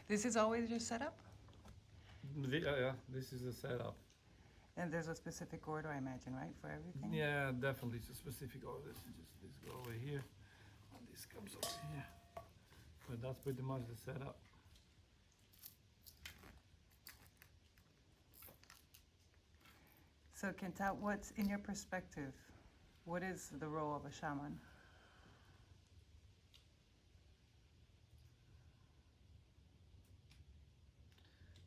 This is always your setup? Yeah, this is the setup. And there's a specific order, I imagine, right, for everything? Yeah, definitely it's a specific order. Just this go over here, and this comes over here. But that's pretty much the setup. So, Kenta, what's in your perspective? What is the role of a shaman?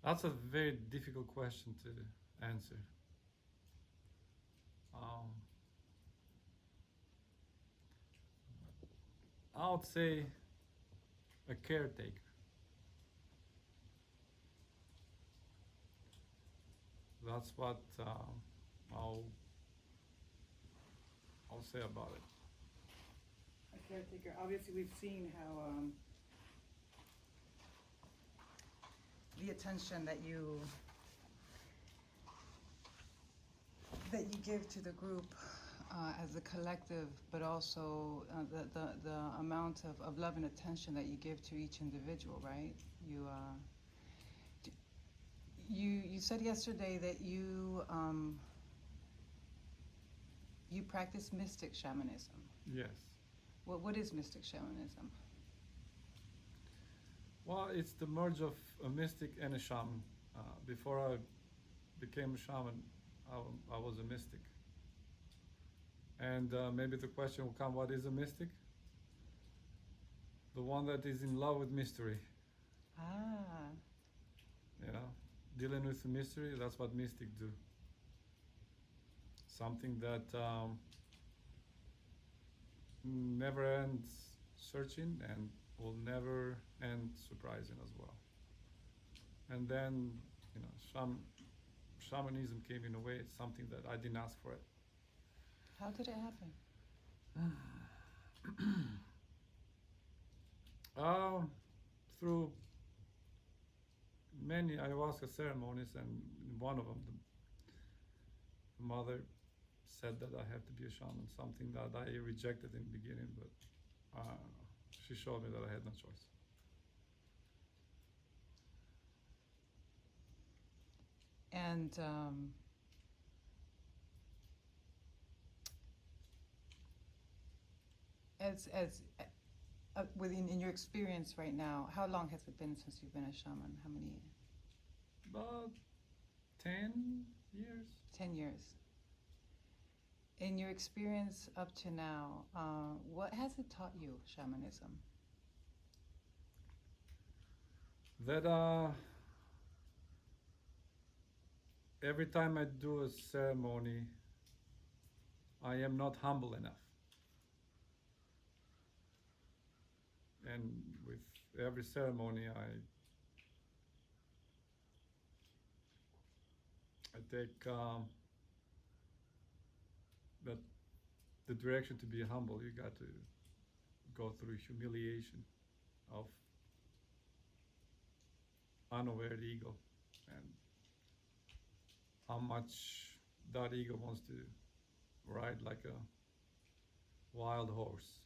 That's a very difficult question to answer. Um, I would say a caretaker. That's what I'll I'll say about it. A caretaker. Obviously, we've seen how the attention that you give to the group as a collective, but also the amount of love and attention that you give to each individual, right? You said yesterday that you practice mystic shamanism. Yes. What is mystic shamanism? Well, it's the merge of a mystic and a shaman. Before I became a shaman, I was a mystic. And maybe the question will come, what is a mystic? The one that is in love with mystery. Ah. You know, dealing with the mystery, that's what mystics do. Something that never ends searching and will never end surprising as well. And then, you know, shamanism came in a way. It's something that I didn't ask for it. How did it happen? Through many ayahuasca ceremonies, and in one of them, the mother said that I have to be a shaman, something that I rejected in the beginning, but she showed me that I had no choice. And as within in your experience right now, how long has it been since you've been a shaman? How many? About 10 years. 10 years. In your experience up to now, what has it taught you, shamanism? That every time I do a ceremony, I am not humble enough. And with every ceremony, I take that the direction to be humble. You got to go through humiliation of unaware ego, and how much that ego wants to ride like a wild horse,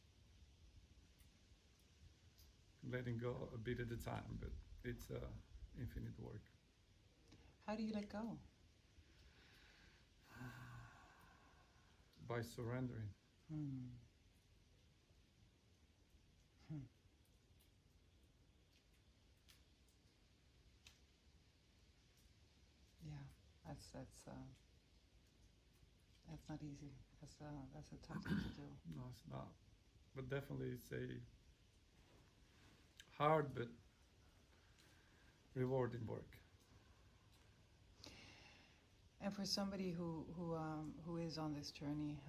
letting go a bit at a time, but it's infinite work. How do you let go? By surrendering. Hmm. Hmm. Yeah, that's not easy. That's a tough thing to do. No, it's not. But definitely it's a hard but rewarding work. And for somebody who is on this journey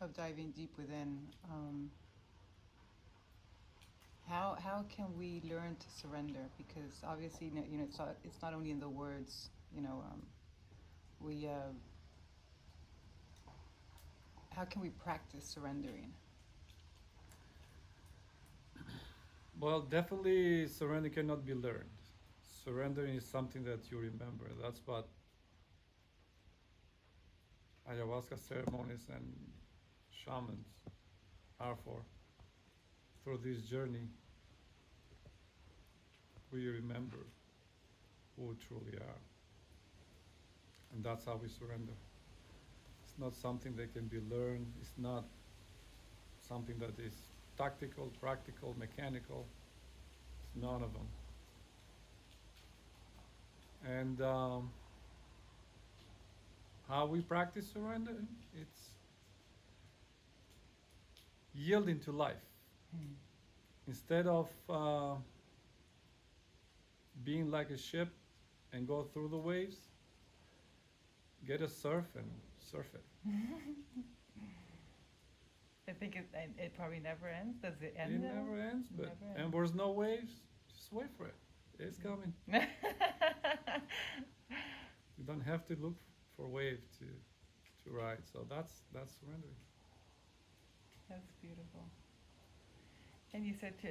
of diving deep within, how can we learn to surrender? Because obviously, it's not only in the words. We how can we practice surrendering? Well, definitely surrender cannot be learned. Surrendering is something that you remember. That's what ayahuasca ceremonies and shamans are for. Through this journey, we remember who we truly are. And that's how we surrender. It's not something that can be learned. It's not something that is tactical, practical, mechanical. It's none of them. And how we practice surrender, it's yielding to life. Mm. Instead of being like a ship and go through the waves, get a surf and surf it. I think it probably never ends. Does it end? It though? never ends, but Never and ends. there's no waves. Just wait for it. It's coming. You don't have to look for wave to ride. So that's surrendering. That's beautiful. And you said to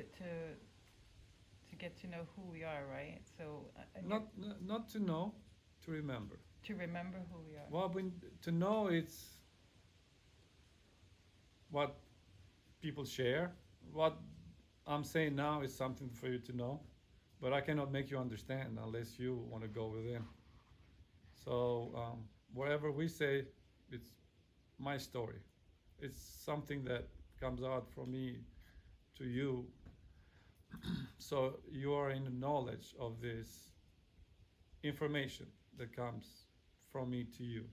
get to know who we are, right? So and Not to know, to remember. to remember who we are. Well, to know, it's what people share. What I'm saying now is something for you to know, but I cannot make you understand unless you want to go within. So whatever we say, it's my story. It's something that comes out from me to you. So you are in the knowledge of this information that comes from me to you.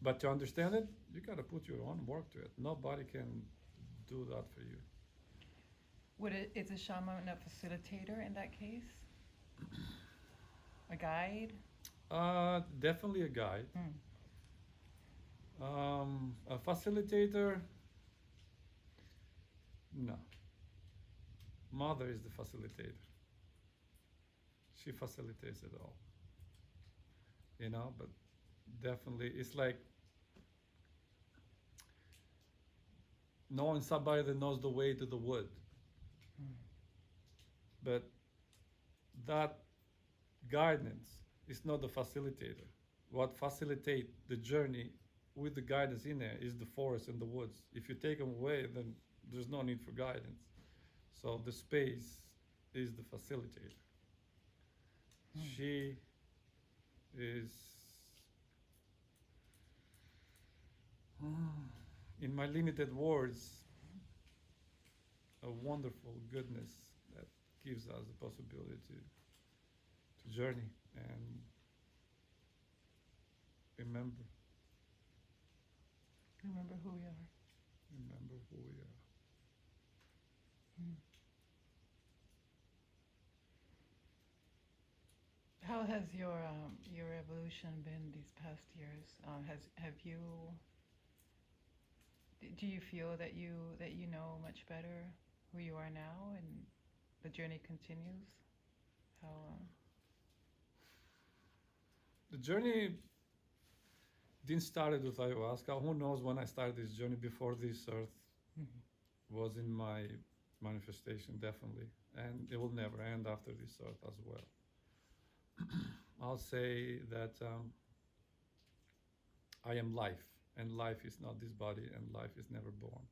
But to understand it, you gotta put your own work to it. Nobody can do that for you. Is a shaman a facilitator in that case? A guide? Definitely a guide. Mm. A facilitator, no. Mother is the facilitator. She facilitates it all. But definitely it's like knowing somebody that knows the way to the wood. Mm. But that guidance is not the facilitator. What facilitates the journey with the guidance in there is the forest and the woods. If you take them away, then there's no need for guidance. So the space is the facilitator. Mm. She is, in my limited words, a wonderful goodness that gives us the possibility to journey and remember Remember who we are. remember who we are. Mm. How has your evolution been these past years? Have you do you feel that you know much better who you are now and the journey continues? How The journey didn't start with ayahuasca. Who knows when I started this journey before this earth was in my manifestation, definitely. And it will never end after this earth as well. I'll say that I am life, and life is not this body, and life is never born.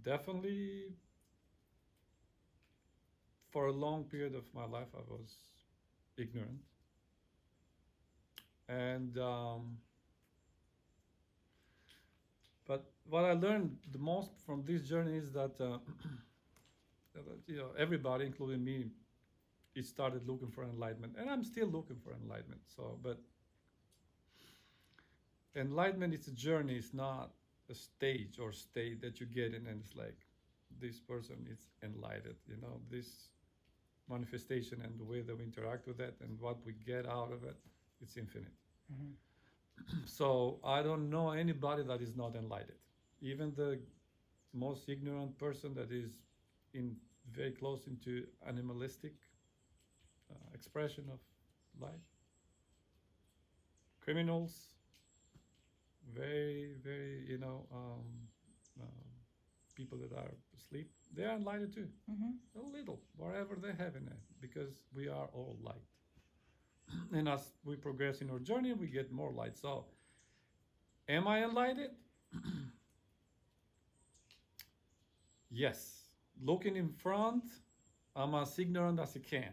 Definitely, for a long period of my life, I was ignorant. And but what I learned the most from this journey is that everybody, including me, it started looking for enlightenment, and I'm still looking for enlightenment. So, but enlightenment is a journey. It's not a stage or state that you get in, and it's like this person is enlightened. This manifestation and the way that we interact with it and what we get out of it, it's infinite. Mm-hmm. So I don't know anybody that is not enlightened. Even the most ignorant person that is in very close into animalistic expression of life. Criminals, very, very, people that are asleep, they are enlightened too. Mm-hmm. A little, whatever they have in it, because we are all light. And as we progress in our journey, we get more light. So, am I enlightened? Yes, looking in front, I'm as ignorant as I can.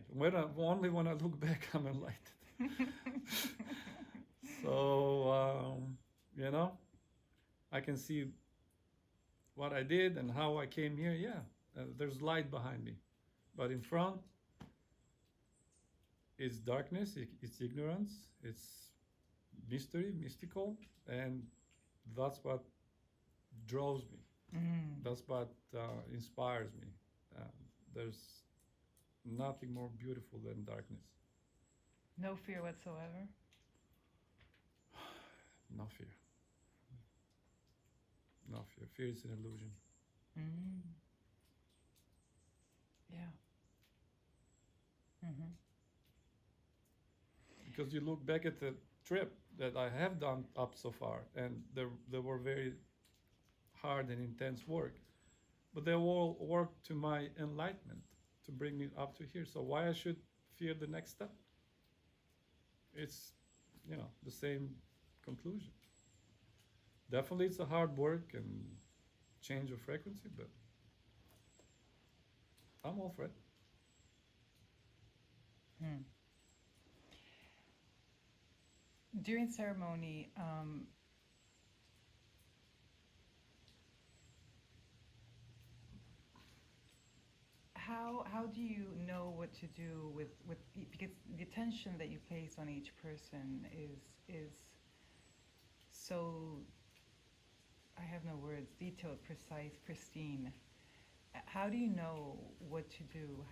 Only when I look back, I'm enlightened. So, you know, I can see what I did and how I came here. Yeah, there's light behind me. But in front, it's darkness, it's ignorance, it's mystery, mystical, and that's what draws me. Mm. That's what inspires me. Uh, there's nothing more beautiful than darkness. No fear whatsoever. No fear. No fear. Fear is an illusion. Mm. Yeah. Mm-hmm. Because you look back at the trip that I have done up so far, and there were very hard and intense work, but they all worked to my enlightenment to bring me up to here. So why I should fear the next step? It's, the same conclusion. Definitely, it's a hard work and change of frequency, but I'm all for it. Hmm. During ceremony, how do you know what to do with because the attention that you place on each person is so, I have no words, detailed, precise, pristine. How do you know what to do?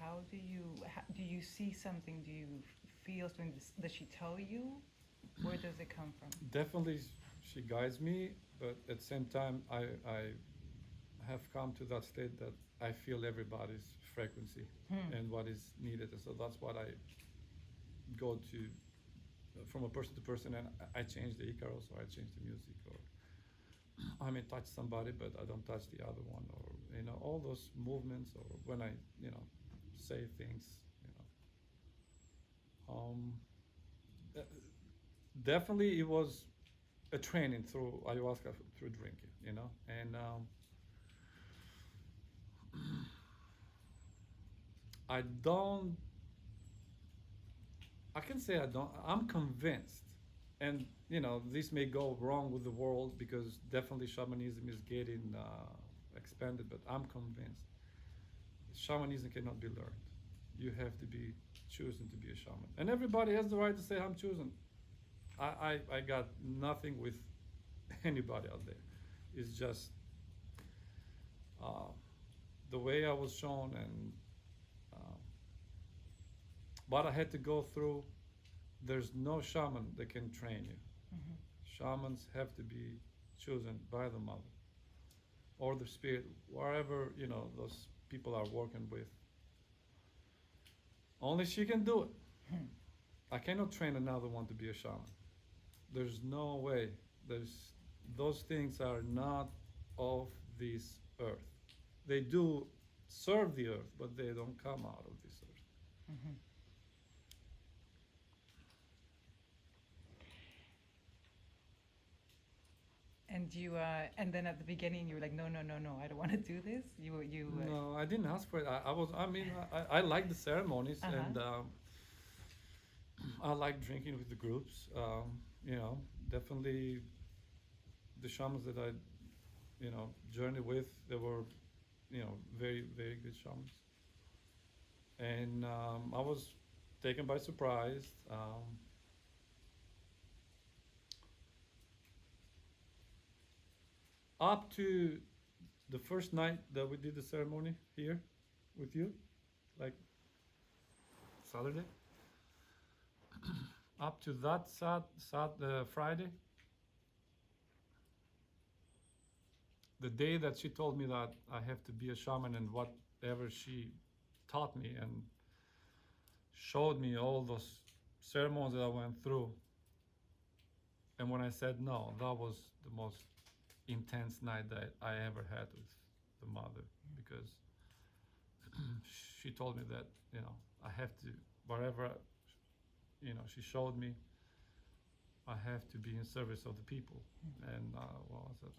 Do you see something? Do you feel something? Does she tell you? Where does it come from? Definitely, she guides me, but at the same time, I have come to that state that I feel everybody's frequency Hmm. and what is needed. And so that's what I go to from a person to person, and I change the Icaros, or I change the music, or I may touch somebody, but I don't touch the other one, or all those movements, or when I say things, you know. Uh, Definitely, it was a training through ayahuasca, through drinking, and I don't. I can say I don't. I'm convinced, and this may go wrong with the world because definitely shamanism is getting expanded. But I'm convinced shamanism cannot be learned. You have to be chosen to be a shaman, and everybody has the right to say I'm chosen. I got nothing with anybody out there. It's just uh, the way I was shown, and uh, what I had to go through. There's no shaman that can train you. Mm-hmm. Shamans have to be chosen by the mother or the spirit, wherever those people are working with. Only she can do it. Hmm. I cannot train another one to be a shaman. There's no way. There's Those things are not of this earth. They do serve the earth, but they don't come out of this earth. Mm-hmm. And then at the beginning you were like, no, no, no, no, I don't want to do this. You. No, I didn't ask for it. I like the ceremonies, Uh-huh. and I like drinking with the groups. Definitely the shamans that I, journeyed with, they were, very, very good shamans. And I was taken by surprise. Up to the first night that we did the ceremony here with you, like Saturday, up to that Friday, the day that she told me that I have to be a shaman, and whatever she taught me and showed me all those ceremonies that I went through. And when I said no, that was the most intense night that I ever had with the mother, because she told me that I have to, whatever she showed me, I have to be in service of the people. And well, I said,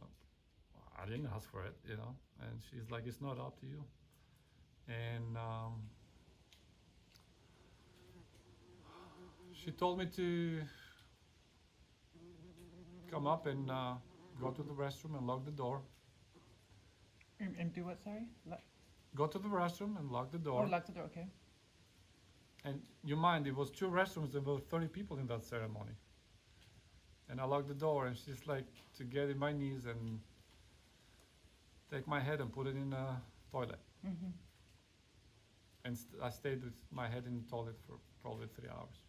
I didn't ask for it, you know. And she's like, it's not up to you. And she told me to come up and go to the restroom and lock the door. And do what, sorry? Go to the restroom and lock the Oh, door. lock the door, okay. And you mind, it was 2 restrooms, there were 30 people in that ceremony. And I locked the door, and she's like to get in my knees and take my head and put it in a toilet. Mm-hmm. And I stayed with my head in the toilet for probably 3 hours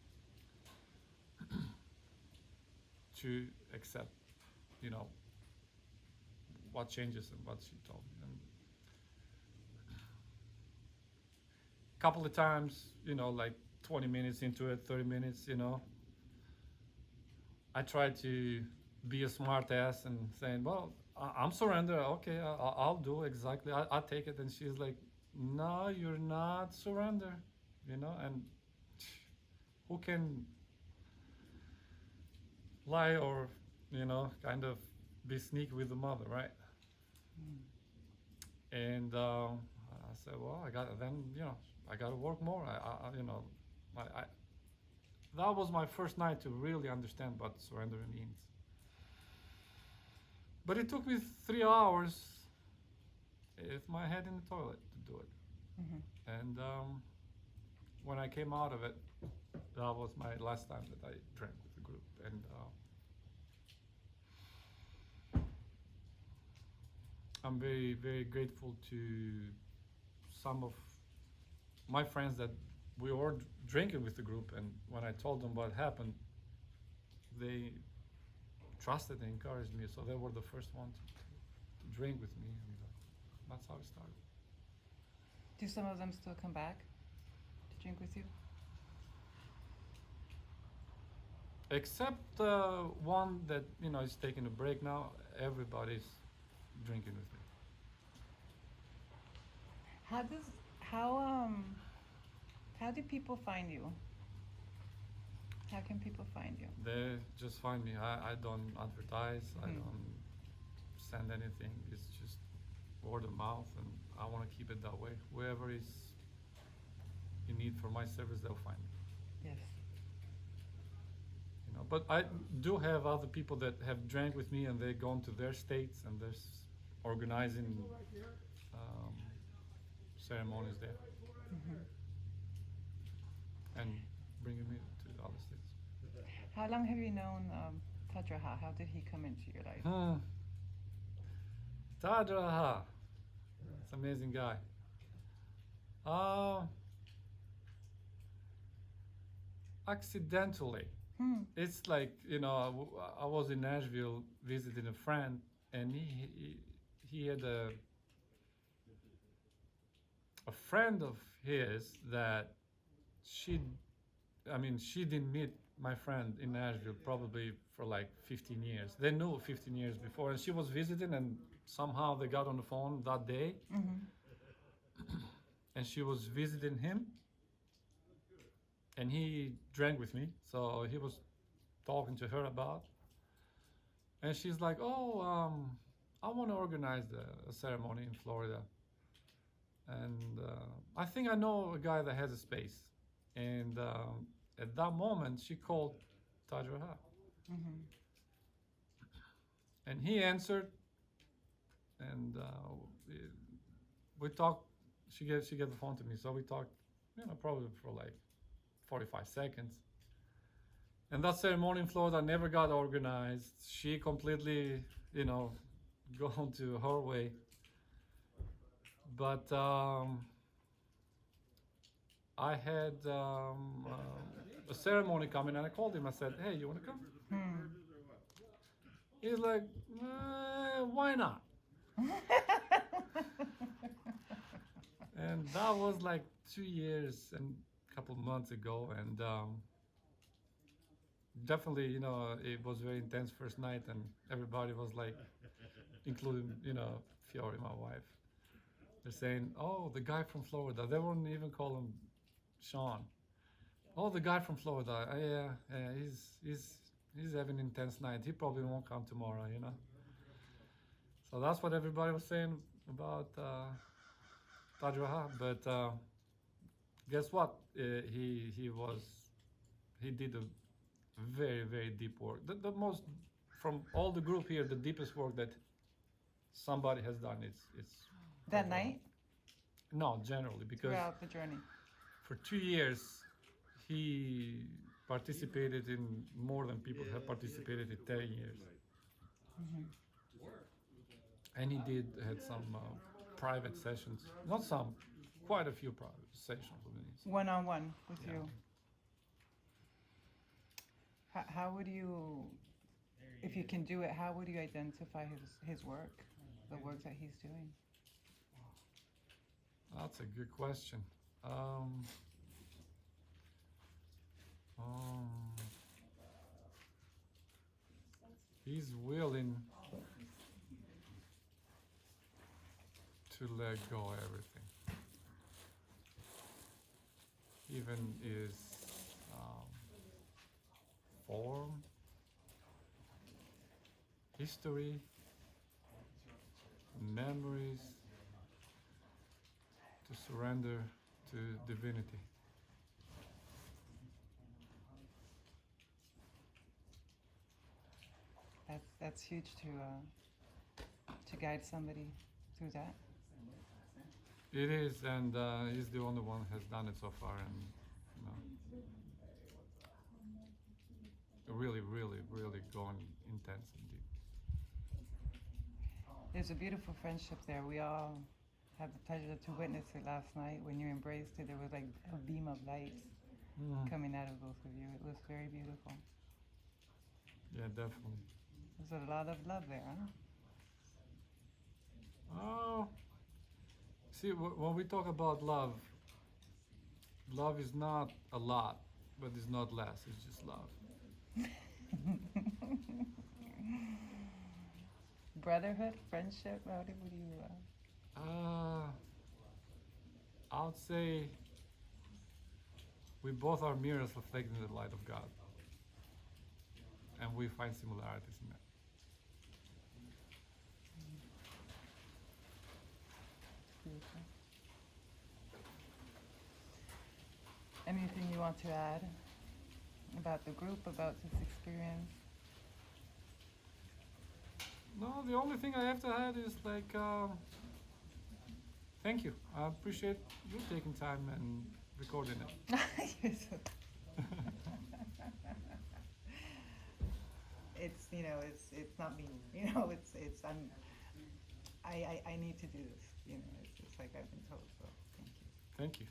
to accept, you know, what changes and what she told me. And a couple of times, you know, like 20 minutes into it, 30 minutes, you know, I tried to be a smart ass and saying, well, I'm surrender. Okay, I'll do exactly. I'll take it. And she's like, no, you're not surrender, you know. And who can lie or, you know, kind of be sneaky with the mother, right? And I said, well, I got to work more. You know, that was my first night to really understand what surrender means. But it took me 3 hours with my head in the toilet to do it. Mm-hmm. And when I came out of it, that was my last time that I drank with the group. And I'm very, very grateful to some of my friends that we were drinking with the group. And when I told them what happened, they trusted and encouraged me. So they were the first one to drink with me. And that's how it started. Do some of them still come back to drink with you? Except one that, you know, is taking a break now. Everybody's drinking with me. How do people find you? How can people find you? They just find me. I don't advertise. I Mm. don't send anything. It's just word of mouth, and I want to keep it that way. Whoever is in need for my service, they'll find me. Yes. You know, but I do have other people that have drank with me, and they've gone to their states, and they're organizing ceremonies there, Mm-hmm. and bringing me to the other states. How long have you known Tadraha? How did he come into your life? Tadraha, it's an amazing guy. Accidentally. It's like, you know, I was in Nashville visiting a friend, and he had a friend of his that she didn't meet my friend in Nashville probably for like 15 years. They knew 15 years before, and she was visiting, and somehow they got on the phone that day. Mm-hmm. And she was visiting him, and he drank with me, so he was talking to her about, and she's like, oh, I want to organize a ceremony in Florida, and I think I know a guy that has a space. And at that moment she called Tadraha. Mm-hmm. And he answered, and we talked. She gave the phone to me, so we talked, you know, probably for like 45 seconds. And that ceremony in Florida never got organized. She completely, you know, gone to her way. But I had a ceremony coming, and I called him. I said, hey, you want to come? He's like, why not? And that was like 2 years and a couple of months ago. And definitely, you know, it was very intense first night, and everybody was like, including, you know, Fiore, my wife. They're saying, oh, the guy from Florida. They wouldn't even call him Sean. Oh, the guy from Florida. Yeah, he's having an intense night. He probably won't come tomorrow, you know. So that's what everybody was saying about Tajwaha. But guess what? He did a very very deep work. The most from all the group here, the deepest work that somebody has done is That Tajwaha. night, No, generally, because throughout the journey. for 2 years he participated in more than people have participated in 10 years. And he had some private sessions, not some, quite a few private sessions with me. One-on-one with Yeah. you. How would you, if you can do it, how would you identify his work, the work that he's doing? That's a good question. He's willing to let go everything, even his form, history, memories, to surrender to divinity. That's huge to guide somebody through that. It is, and he's the only one who has done it so far, and you know, really, really, really going intense and deep. There's a beautiful friendship there. We all had the pleasure to witness it last night when you embraced it. There was like a beam of light coming out of both of you. It was very beautiful. Yeah, definitely. There's a lot of love there, huh? Oh, see, when we talk about love, love is not a lot, but it's not less. It's just love. Brotherhood, friendship, what do you? I would say we both are mirrors reflecting the light of God, and we find similarities in that. Beautiful. Anything you want to add about the group, about this experience? No, the only thing I have to add is like, thank you. I appreciate you taking time and recording it. It's it's not me. I need to do this. It's like I've been told. So thank you. Thank you.